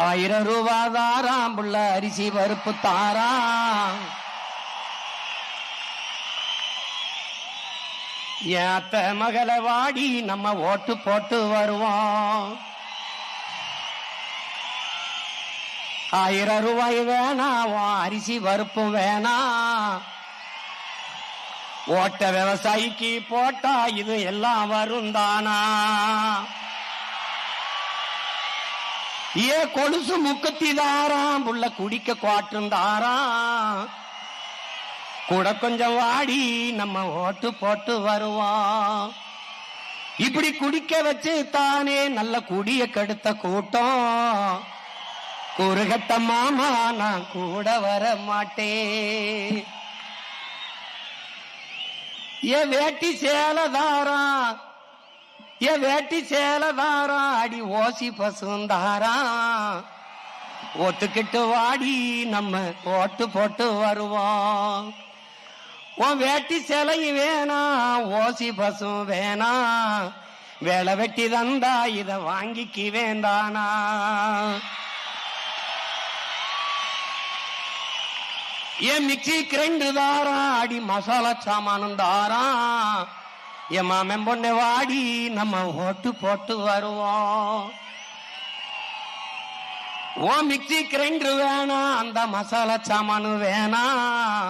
1000 ரூபாய் தாராம் புள்ள அரிசி பருப்பு தாராம். ஏத்த மகள வாடி நம்ம ஓட்டு போட்டு வருவோம். 1000 ரூபாய் வேணாம், அரிசி பருப்பு வேணாம். ஓட்ட விவசாயிக்கு போட்டா இது எல்லாம் வரும் தானா? ஏ கொலுசு முக்கத்தி தாராம் புள்ள குடிக்க குவாட்டும் தாராம். கூட கொஞ்சம் வாடி நம்ம ஓட்டு போட்டு வருவோம். இப்படி குடிக்க வச்சு தானே நல்ல குடிய கெடுத்த கூட்டம். குறுகட்ட மாமா நான் கூட வர மாட்டேன். ஏ வேட்டி சேலதாரா, ஏ வேட்டி சேலதாரா, அடி ஓசி பசுந்தாரா. ஒத்துக்கிட்டு வாடி நம்ம ஓட்டு போட்டு வருவோம். உன் வேட்டி சேலையும் வேணாம், ஓசி பசு வேணாம். வேலை வெட்டி தந்தா இத வாங்கிக்கு வேண்டானா? ஏன் மிக்சி கிரைண்டர் தாரா, அடி மசாலா சாமானும் தாரா. என் மாமன் பொண்ணு வாடி நம்ம ஓட்டு போட்டு வருவோம். ஓ மிக்சி கிரைண்டர் வேணாம், அந்த மசாலா சாமானு வேணாம்.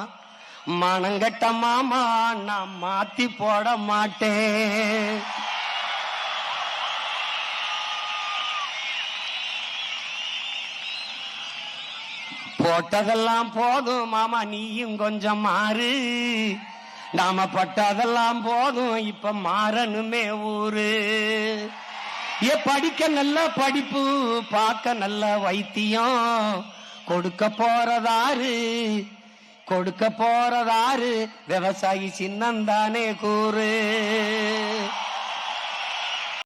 மனங்கட்ட மாமா நான் மாத்தி போட மாட்டேன். போட்டதெல்லாம் போதும் மாமா, நீயும் கொஞ்சம் மாறு. நாம பட்டதெல்லாம் போதும், இப்ப மாறணுமே ஊரு. ஏ படிக்க நல்ல படிப்பு, பார்க்க நல்ல வைத்தியம். கொடுக்க போறதாரு, கொடுக்க போறதாரு, விவசாயி சின்னந்தானே கூறு.